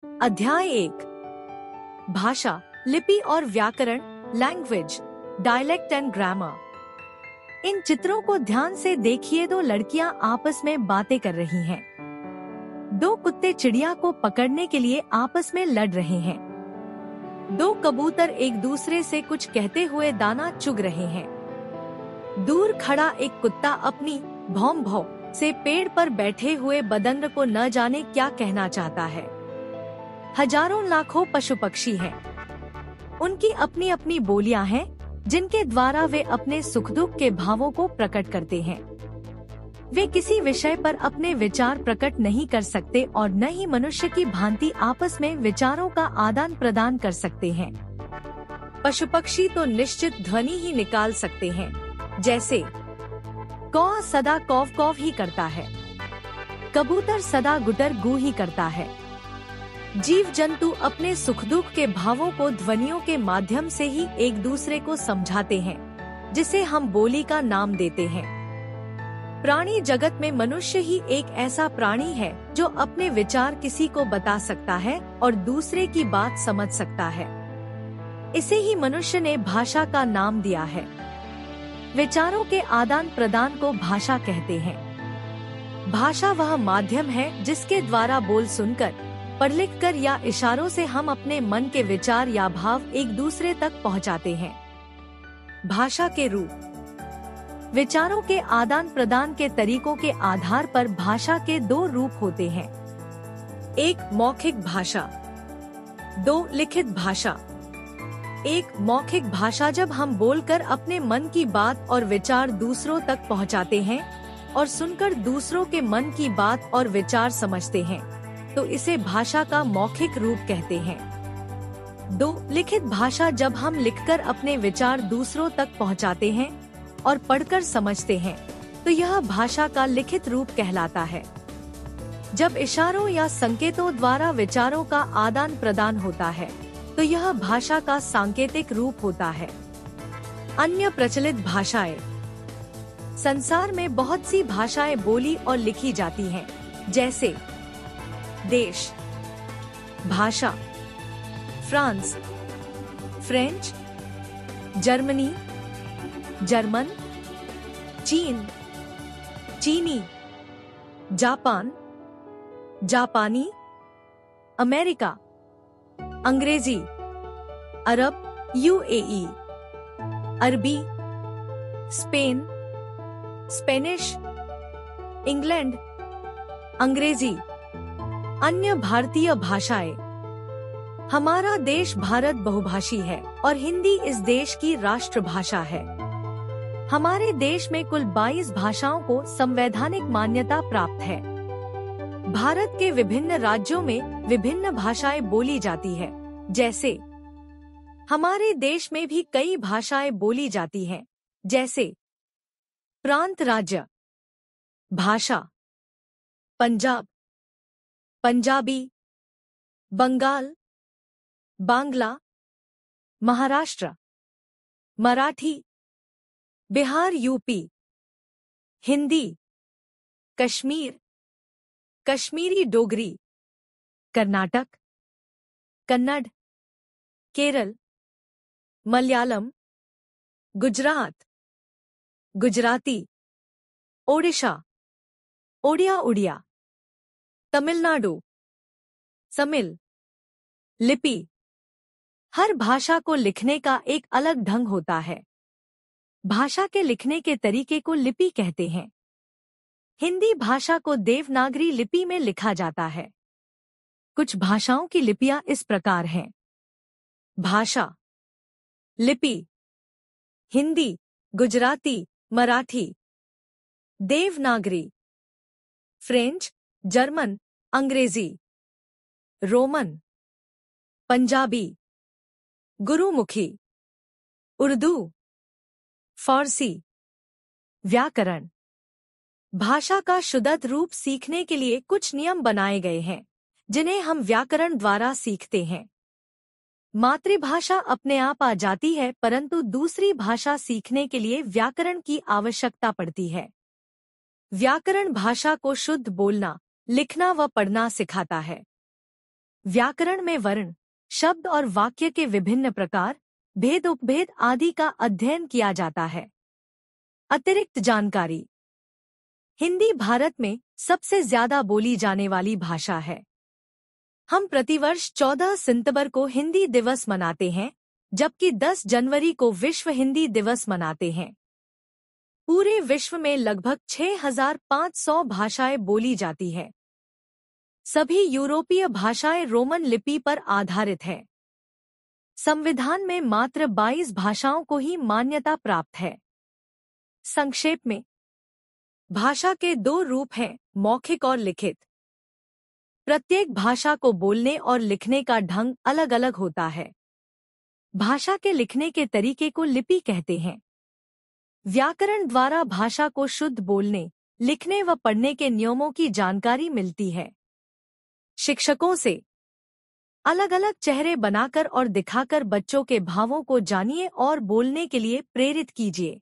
अध्याय 1 भाषा, लिपि और व्याकरण, लैंग्वेज, डायलेक्ट एंड ग्रामर। इन चित्रों को ध्यान से देखिए। दो लड़कियां आपस में बातें कर रही हैं। दो कुत्ते चिड़िया को पकड़ने के लिए आपस में लड़ रहे हैं। दो कबूतर एक दूसरे से कुछ कहते हुए दाना चुग रहे हैं। दूर खड़ा एक कुत्ता अपनी भौं भौं से पेड़ पर बैठे हुए बदंड को न जाने क्या कहना चाहता है। हजारों लाखों पशु पक्षी हैं। उनकी अपनी अपनी बोलियां हैं जिनके द्वारा वे अपने सुख दुख के भावों को प्रकट करते हैं। वे किसी विषय पर अपने विचार प्रकट नहीं कर सकते और न ही मनुष्य की भांति आपस में विचारों का आदान प्रदान कर सकते हैं। पशु पक्षी तो निश्चित ध्वनि ही निकाल सकते हैं, जैसे कौ सदा कौव कौव ही करता है, कबूतर सदा गुटर गू ही करता है। जीव जंतु अपने सुख दुख के भावों को ध्वनियों के माध्यम से ही एक दूसरे को समझाते हैं, जिसे हम बोली का नाम देते हैं। प्राणी जगत में मनुष्य ही एक ऐसा प्राणी है जो अपने विचार किसी को बता सकता है और दूसरे की बात समझ सकता है। इसे ही मनुष्य ने भाषा का नाम दिया है। विचारों के आदान प्रदान को भाषा कहते हैं। भाषा वह माध्यम है जिसके द्वारा बोल सुनकर, पढ़ लिख कर या इशारों से हम अपने मन के विचार या भाव एक दूसरे तक पहुंचाते हैं। भाषा के रूप। विचारों के आदान प्रदान के तरीकों के आधार पर भाषा के दो रूप होते हैं। एक मौखिक भाषा, दो लिखित भाषा। एक मौखिक भाषा जब हम बोलकर अपने मन की बात और विचार दूसरों तक पहुंचाते हैं और सुनकर दूसरों के मन की बात और विचार समझते हैं, तो इसे भाषा का मौखिक रूप कहते हैं। दो लिखित भाषा जब हम लिखकर अपने विचार दूसरों तक पहुंचाते हैं और पढ़कर समझते हैं, तो यह भाषा का लिखित रूप कहलाता है। जब इशारों या संकेतों द्वारा विचारों का आदान प्रदान होता है, तो यह भाषा का सांकेतिक रूप होता है। अन्य प्रचलित भाषाएं। संसार में बहुत सी भाषाएं बोली और लिखी जाती हैं, जैसे देश, भाषा, फ्रांस, फ्रेंच, जर्मनी, जर्मन, चीन, चीनी, जापान, जापानी, अमेरिका, अंग्रेजी, अरब, यूएई, अरबी, स्पेन, स्पेनिश, इंग्लैंड, अंग्रेजी। अन्य भारतीय भाषाएं। हमारा देश भारत बहुभाषी है और हिंदी इस देश की राष्ट्रभाषा है। हमारे देश में कुल 22 भाषाओं को संवैधानिक मान्यता प्राप्त है। भारत के विभिन्न राज्यों में विभिन्न भाषाएं बोली जाती है, जैसे हमारे देश में भी कई भाषाएं बोली जाती हैं, जैसे प्रांत राज्य भाषा, पंजाब, पंजाबी, बंगाल, बांग्ला, महाराष्ट्र, मराठी, बिहार यूपी, हिंदी, कश्मीर, कश्मीरी डोगरी, कर्नाटक, कन्नड़, केरल, मलयालम, गुजरात, गुजराती, ओडिशा, ओडिया उड़िया, तमिलनाडु, तमिल। लिपि। हर भाषा को लिखने का एक अलग ढंग होता है। भाषा के लिखने के तरीके को लिपि कहते हैं। हिंदी भाषा को देवनागरी लिपि में लिखा जाता है। कुछ भाषाओं की लिपियां इस प्रकार हैं। भाषा, लिपि, हिंदी, गुजराती, मराठी, देवनागरी, फ्रेंच, जर्मन, अंग्रेजी, रोमन, पंजाबी, गुरुमुखी, उर्दू, फारसी। व्याकरण। भाषा का शुद्ध रूप सीखने के लिए कुछ नियम बनाए गए हैं, जिन्हें हम व्याकरण द्वारा सीखते हैं। मातृभाषा अपने आप आ जाती है, परंतु दूसरी भाषा सीखने के लिए व्याकरण की आवश्यकता पड़ती है। व्याकरण भाषा को शुद्ध बोलना, लिखना व पढ़ना सिखाता है। व्याकरण में वर्ण, शब्द और वाक्य के विभिन्न प्रकार, भेद उपभेद आदि का अध्ययन किया जाता है। अतिरिक्त जानकारी। हिंदी भारत में सबसे ज्यादा बोली जाने वाली भाषा है। हम प्रतिवर्ष 14 सितंबर को हिंदी दिवस मनाते हैं, जबकि 10 जनवरी को विश्व हिंदी दिवस मनाते हैं। पूरे विश्व में लगभग 6,500 भाषाएं बोली जाती है। सभी यूरोपीय भाषाएं रोमन लिपि पर आधारित है। संविधान में मात्र 22 भाषाओं को ही मान्यता प्राप्त है। संक्षेप में, भाषा के दो रूप हैं, मौखिक और लिखित। प्रत्येक भाषा को बोलने और लिखने का ढंग अलग अलग होता है। भाषा के लिखने के तरीके को लिपि कहते हैं। व्याकरण द्वारा भाषा को शुद्ध बोलने, लिखने व पढ़ने के नियमों की जानकारी मिलती है। शिक्षकों से अलग अलग चेहरे बनाकर और दिखाकर बच्चों के भावों को जानिए और बोलने के लिए प्रेरित कीजिए।